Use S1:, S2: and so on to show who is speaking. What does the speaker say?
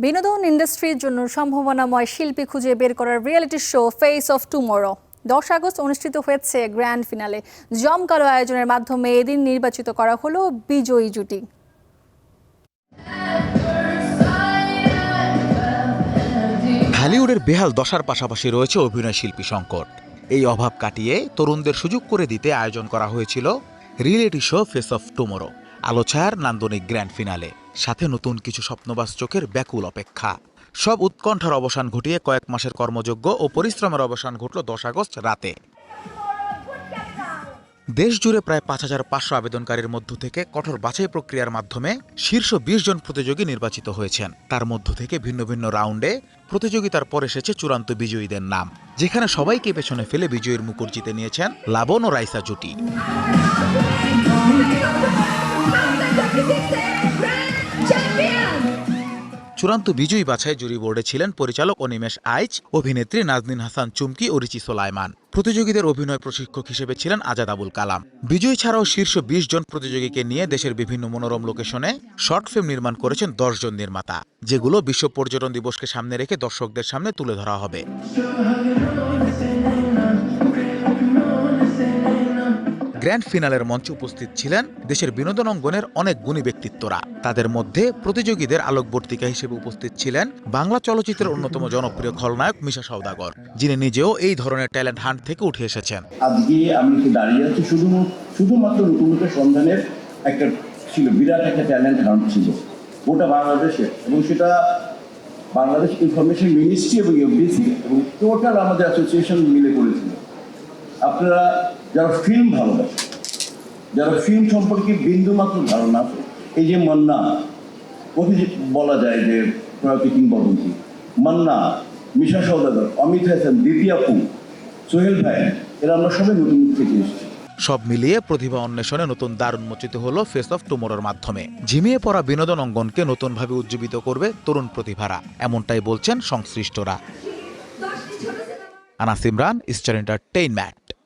S1: বিনোদন ইন্ডাস্ট্রির জন্য সম্ভাবনাময় শিল্পী খুঁজে বের করার reality show face of tomorrow 10 August অনুষ্ঠিত হয়েছে গ্র্যান্ড ফিনালে। জমকালো আয়োজনের মাধ্যমে এদিন নির্বাচিত করা হলো বিজয়ী জুটি।
S2: হলিউডের বেহাল দশার পাশাপাশি রয়েছে অভিনয় শিল্পী সংকট। এই অভাব কাটিয়ে তরুণদের সুযোগ করে দিতে আয়োজন করা হয়েছিল reality show face of tomorrow. আলোচনার নান্দনিক গ্র্যান্ড ফিনালে, সাথে নতুন কিছু স্বপ্নবাস চোখের ব্যাকুল অপেক্ষা। সব উৎকণ্ঠার অবসান ঘটিয়ে কয়েক মাসের কর্মযজ্ঞ ও পরিশ্রমের অবসান ঘটল 10 আগস্ট রাতে। দেশ জুড়ে প্রায় 5,500 আবেদনকারীর মধ্য থেকে কঠোর বাছাই প্রক্রিয়ার মাধ্যমে শীর্ষ 20 জন প্রতিযোগী নির্বাচিত হয়েছেন। তার মধ্য থেকে ভিন্ন ভিন্ন রাউন্ডে প্রতিযোগিতার পর এসেছে চূড়ান্ত বিজয়ীদের নাম, যেখানে সবাইকে পেছনে ফেলে বিজয়ীর মুকুট জিতে নিয়েছেন লাবণ ও রাইসা জুটি। চূড়ান্ত বিজয়ী বাছাই জুরি বোর্ডে ছিলেন পরিচালক অনিমেষ আইচ, অভিনেত্রী নাজনীন হাসান চুমকি ও রিচি সোলাইমান। প্রতিযোগীদের অভিনয় প্রশিক্ষক হিসেবে ছিলেন আজাদ আবুল কালাম। বিজয়ী ছাড়াও শীর্ষ 20 জন প্রতিযোগীকে নিয়ে দেশের বিভিন্ন মনোরম লোকেশনে শর্ট ফিল্ম নির্মাণ করেছেন 10 জন নির্মাতা, যেগুলো বিশ্ব পর্যটন দিবসকে সামনে রেখে দর্শকদের সামনে তুলে ধরা হবে। গ্র্যান্ড ফিনালের মঞ্চে উপস্থিত ছিলেন দেশের বিনোদন অঙ্গনের অনেক গুণী ব্যক্তিত্বরা। তাদের মধ্যে প্রতিযোগীদের আলোকবর্তিকা হিসেবে উপস্থিত ছিলেন বাংলা চলচ্চিত্রের অন্যতম জনপ্রিয় খলনায়ক মিশা সওদাগর, যিনি নিজেও এই ধরনের ট্যালেন্ট হান্ট থেকে উঠে এসেছেন।
S3: আজকে আমি দাঁড়িয়ে আছি শুধুমাত্র নতুনত্বের সন্ধানের একটা ছিল, বিরাট একটা ট্যালেন্ট হান্ট ছিল গোটা বাংলাদেশে, এবং সেটা বাংলাদেশ ইনফরমেশন মিনিস্ট্রি এবং এফডিসি এবং টোটাল আমাদের অ্যাসোসিয়েশন মিলে করেছিল। আপনারা যারা ফিল্ম ভালোবাসে, যারা ফিল্ম সম্পর্কে বিন্দুমাত্র ধারণা আছে, এই যে মান্না, বলা যায় যে প্রয়াত কিংবদন্তি মান্না, মিশা সওদাগর, অমিত হাসান, দিতি আপু, সোহেল ভাই, এরা আমরা সবাই নতুন থেকে এসেছি।
S2: সব মিলিয়ে প্রতিভা অন্বেষণে নতুন দ্বার উন্মোচিত হলো ফেস অফ টুমরোর মাধ্যমে। ঝিমিয়ে পড়া বিনোদন অঙ্গনকে নতুনভাবে উজ্জীবিত করবে তরুণ প্রতিভারা, এমনটাই বলছেন সংশ্লিষ্টরা। Anas Imran, star entertainment.